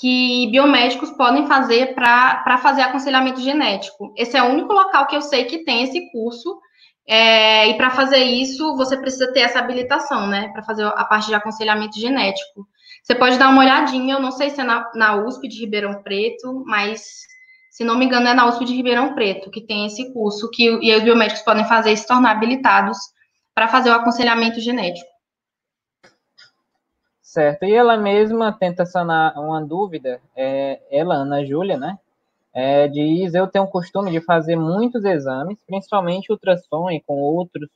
que biomédicos podem fazer para fazer aconselhamento genético. Esse é o único local que eu sei que tem esse curso. E para fazer isso, você precisa ter essa habilitação, né? Para fazer a parte de aconselhamento genético. Você pode dar uma olhadinha, eu não sei se é na USP de Ribeirão Preto, mas, se não me engano, é na USP de Ribeirão Preto que tem esse curso, e os biomédicos podem fazer e se tornar habilitados para fazer o aconselhamento genético. Certo, e ela mesma tenta sanar uma dúvida, ela, Ana Júlia, né? Diz, eu tenho o costume de fazer muitos exames, principalmente ultrassom e com outros,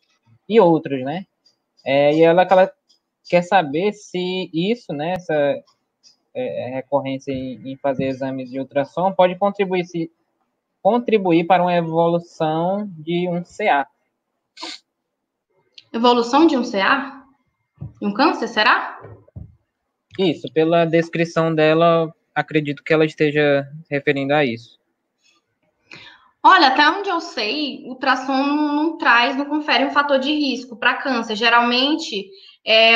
né? E ela quer saber se isso, né, essa recorrência em fazer exames de ultrassom pode contribuir para uma evolução de um CA. Evolução de um CA? De um câncer, será? Isso, pela descrição dela, acredito que ela esteja referindo a isso. Olha, até onde eu sei, o ultrassom não confere um fator de risco para câncer. Geralmente,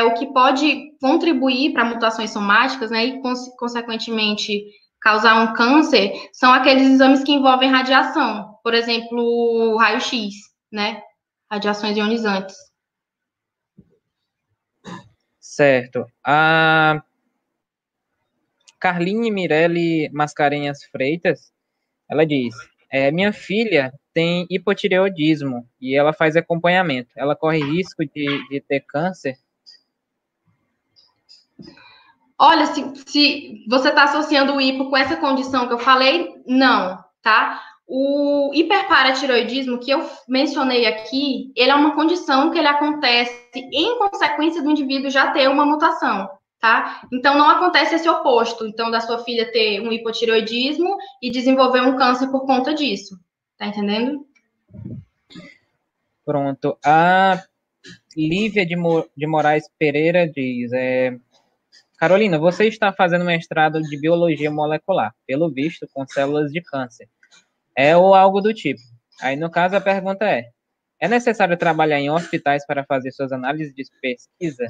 o que pode contribuir para mutações somáticas, né, e consequentemente causar um câncer, são aqueles exames que envolvem radiação, por exemplo, raio-x, né, radiações ionizantes. Certo. A Carline Mirelli Mascarenhas Freitas, ela diz, minha filha tem hipotireoidismo e ela faz acompanhamento. Ela corre risco de ter câncer? Olha, se você está associando o hipo com essa condição que eu falei, não, tá? O hiperparatiroidismo que eu mencionei aqui, ele é uma condição que ele acontece em consequência do indivíduo já ter uma mutação, tá? Então, não acontece esse oposto. Então, da sua filha ter um hipotireoidismo e desenvolver um câncer por conta disso. Tá entendendo? Pronto. A Lívia de Moraes Pereira diz, Carolina, você está fazendo mestrado de biologia molecular, pelo visto, com células de câncer. Ou algo do tipo. Aí, no caso, a pergunta é necessário trabalhar em hospitais para fazer suas análises de pesquisa?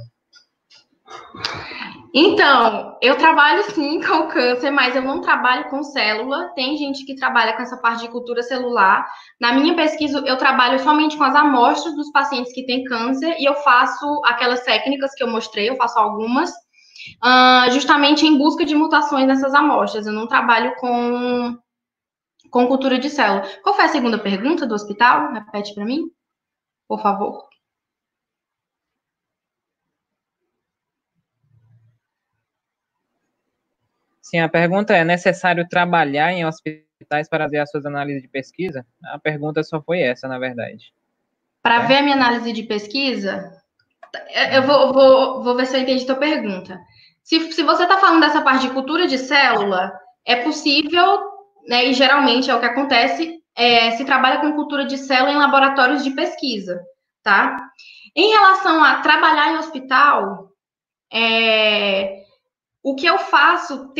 Então, eu trabalho sim com câncer, mas eu não trabalho com célula. Tem gente que trabalha com essa parte de cultura celular. Na minha pesquisa, eu trabalho somente com as amostras dos pacientes que têm câncer e eu faço aquelas técnicas que eu mostrei, eu faço algumas, justamente em busca de mutações nessas amostras. Eu não trabalho com cultura de célula. Qual foi a segunda pergunta do hospital? Repete para mim, por favor. Sim, a pergunta é necessário trabalhar em hospitais para fazer as suas análises de pesquisa? A pergunta só foi essa, na verdade. Para ver a minha análise de pesquisa, eu vou ver se eu entendi a tua pergunta. Se você está falando dessa parte de cultura de célula, é possível, né, e geralmente é o que acontece, se trabalha com cultura de célula em laboratórios de pesquisa, tá? Em relação a trabalhar em hospital, o que eu faço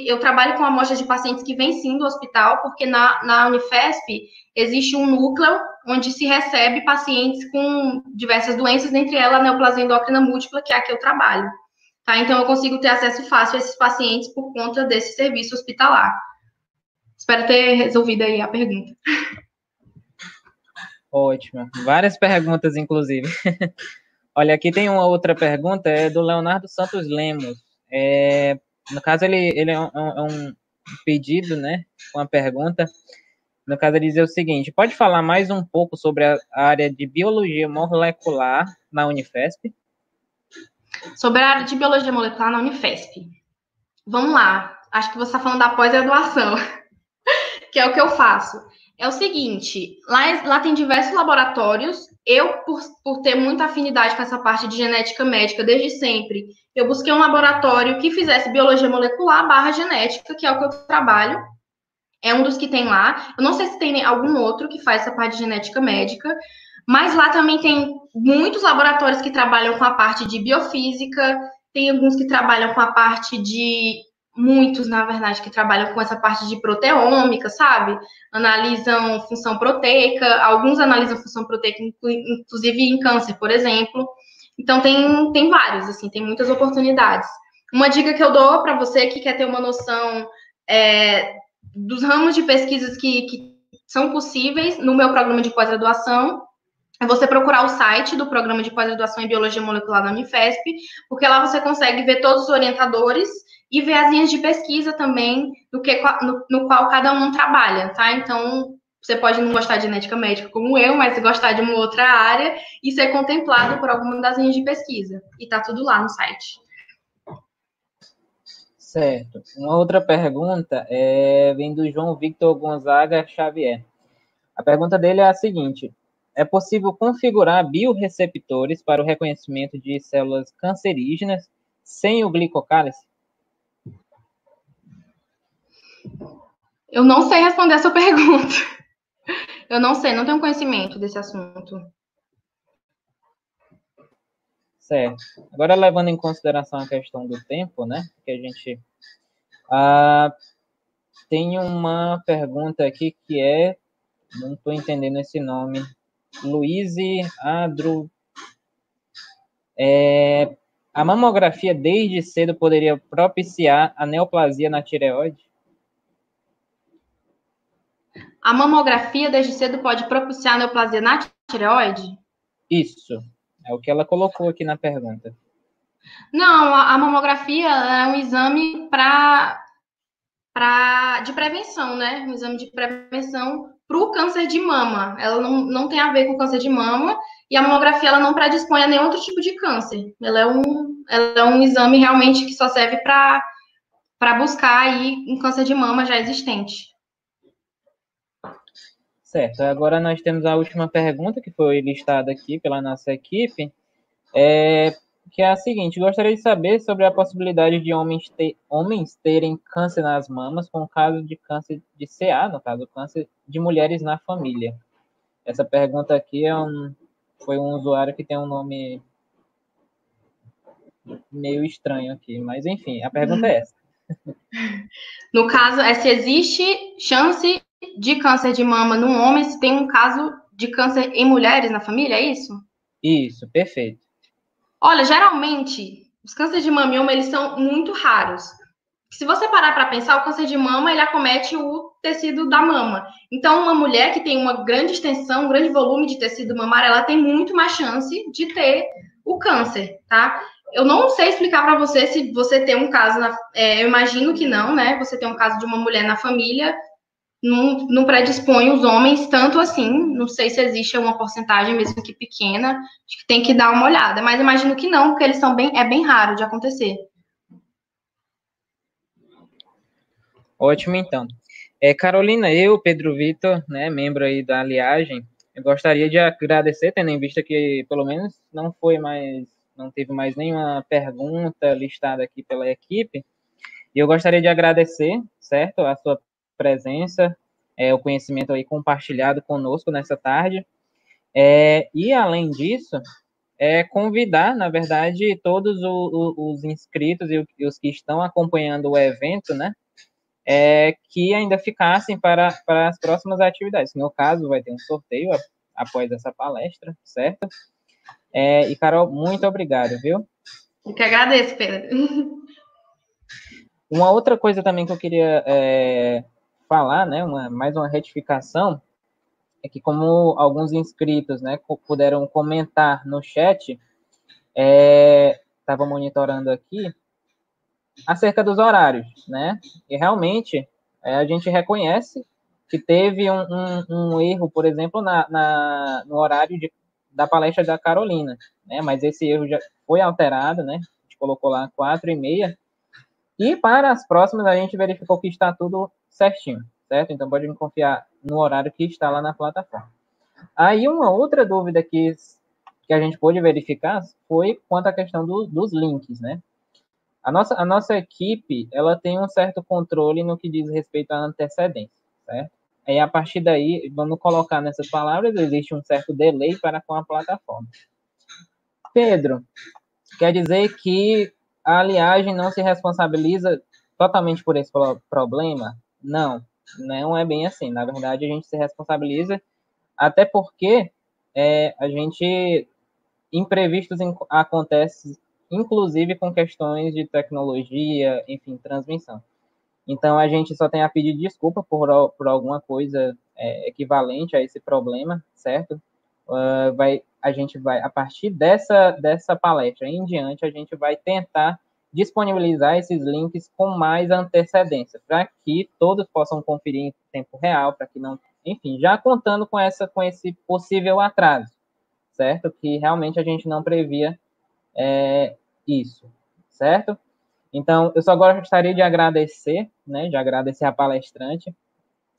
eu trabalho com amostras de pacientes que vêm sim do hospital, porque na Unifesp existe um núcleo onde se recebe pacientes com diversas doenças, dentre elas a neoplasia endócrina múltipla, que é a que eu trabalho. Tá? Então eu consigo ter acesso fácil a esses pacientes por conta desse serviço hospitalar. Espero ter resolvido aí a pergunta. Ótimo. Várias perguntas, inclusive. Olha, aqui tem uma outra pergunta, é do Leonardo Santos Lemos. No caso, ele é um pedido, né? Uma pergunta. No caso, ele diz o seguinte: pode falar mais um pouco sobre a área de biologia molecular na Unifesp? Sobre a área de biologia molecular na Unifesp. Vamos lá. Acho que você está falando da pós-graduação, que é o que eu faço. É o seguinte, lá tem diversos laboratórios. Eu, por ter muita afinidade com essa parte de genética médica desde sempre, eu busquei um laboratório que fizesse biologia molecular / genética, que é o que eu trabalho. É um dos que tem lá. Eu não sei se tem algum outro que faz essa parte de genética médica, mas lá também tem muitos laboratórios que trabalham com a parte de biofísica, tem alguns que trabalham com a parte de muitos, na verdade, que trabalham com essa parte de proteômica, sabe? Analisam função proteica, alguns analisam função proteica, inclusive em câncer, por exemplo. Então, tem vários, assim, tem muitas oportunidades. Uma dica que eu dou para você que quer ter uma noção dos ramos de pesquisas que são possíveis no meu programa de pós-graduação, é você procurar o site do programa de pós-graduação em Biologia Molecular da Unifesp, porque lá você consegue ver todos os orientadores e ver as linhas de pesquisa também no qual cada um trabalha, tá? Então, Você pode não gostar de genética médica como eu, mas gostar de uma outra área e ser contemplado por alguma das linhas de pesquisa. E tá tudo lá no site. Certo. Uma outra pergunta vem do João Victor Gonzaga Xavier. A pergunta dele é a seguinte: é possível configurar biorreceptores para o reconhecimento de células cancerígenas sem o glicocálice? Eu não sei responder essa pergunta. Eu não sei, não tenho conhecimento desse assunto. Certo. Agora, levando em consideração a questão do tempo, né? Que a gente tem uma pergunta aqui que não estou entendendo esse nome, Luiz Adro. A mamografia desde cedo poderia propiciar a neoplasia na tireoide? A mamografia desde cedo pode propiciar neoplasia na tireoide? Isso, é o que ela colocou aqui na pergunta. Não, a mamografia é um exame de prevenção, né? Um exame de prevenção para o câncer de mama. Ela não tem a ver com câncer de mama e a mamografia ela não predispõe a nenhum outro tipo de câncer. Ela é um exame realmente que só serve para buscar aí um câncer de mama já existente. Certo, agora nós temos a última pergunta que foi listada aqui pela nossa equipe, que é a seguinte: gostaria de saber sobre a possibilidade de homens terem câncer nas mamas com o caso de câncer de CA, no caso, câncer de mulheres na família. Essa pergunta aqui foi um usuário que tem um nome meio estranho aqui, mas enfim, a pergunta é essa. No caso, é se existe chance de câncer de mama num homem se tem um caso de câncer em mulheres na família, é isso? Isso, perfeito. Olha, geralmente, os cânceres de mamioma, eles são muito raros. Se você parar para pensar, o câncer de mama, ele acomete o tecido da mama. Então, uma mulher que tem uma grande extensão, um grande volume de tecido mamário, ela tem muito mais chance de ter o câncer, tá? Eu não sei explicar para você se você tem um caso, eu imagino que não, né? Você tem um caso de uma mulher na família, não predispõe os homens tanto assim. Não sei se existe uma porcentagem, mesmo que pequena. Acho que tem que dar uma olhada. Mas imagino que não, porque eles são é bem raro de acontecer. Ótimo, então. Carolina, Pedro Vitor, né, membro aí da Aliagem, eu gostaria de agradecer, tendo em vista que pelo menos não teve mais nenhuma pergunta listada aqui pela equipe. E eu gostaria de agradecer, certo, a sua presença, o conhecimento aí compartilhado conosco nessa tarde. E, além disso, convidar, na verdade, todos os inscritos e os que estão acompanhando o evento, né, que ainda ficassem para as próximas atividades. No caso, vai ter um sorteio após essa palestra, certo? E, Carol, muito obrigado, viu? Eu que agradeço, Pedro. Uma outra coisa também que eu queria falar, né, mais uma retificação, é que como alguns inscritos, né, puderam comentar no chat, estava monitorando aqui, acerca dos horários, né, e realmente a gente reconhece que teve um erro, por exemplo, no horário da palestra da Carolina, né, mas esse erro já foi alterado, né, a gente colocou lá 4h30, e para as próximas a gente verificou que está tudo certinho, certo? Então pode confiar no horário que está lá na plataforma. Aí uma outra dúvida que a gente pôde verificar foi quanto à questão dos links, né? A nossa equipe, ela tem um certo controle no que diz respeito à antecedência, certo? Aí, a partir daí, vamos colocar nessas palavras, existe um certo delay para com a plataforma. Pedro, quer dizer que a Aliagem não se responsabiliza totalmente por esse problema? Não, não é bem assim. Na verdade, a gente se responsabiliza até porque a gente imprevistos acontecem, inclusive com questões de tecnologia, enfim, transmissão. Então, a gente só tem a pedir desculpa por alguma coisa equivalente a esse problema, certo? A gente vai, a partir dessa palestra em diante, a gente vai tentar disponibilizar esses links com mais antecedência, para que todos possam conferir em tempo real, para que não enfim, já contando com esse possível atraso, certo? Que realmente a gente não previa isso, certo? Então, eu só gostaria de agradecer, né, de agradecer a palestrante.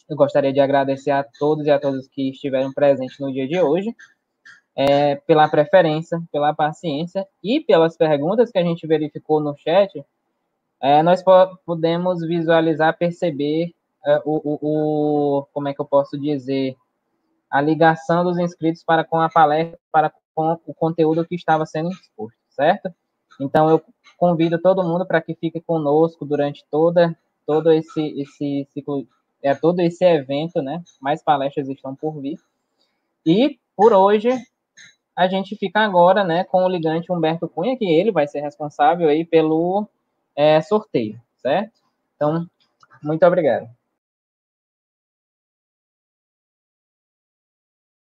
Eu gostaria de agradecer a todos e a todas que estiveram presentes no dia de hoje, pela preferência, pela paciência e pelas perguntas que a gente verificou no chat. Nós podemos visualizar, perceber como é que eu posso dizer, a ligação dos inscritos para com a palestra, para com o conteúdo que estava sendo exposto, certo? Então, eu convido todo mundo para que fique conosco durante todo esse ciclo, todo esse evento, né? Mais palestras estão por vir. E, por hoje, a gente fica agora, né, com o ligante Humberto Cunha, que ele vai ser responsável aí pelo sorteio, certo? Então, muito obrigado.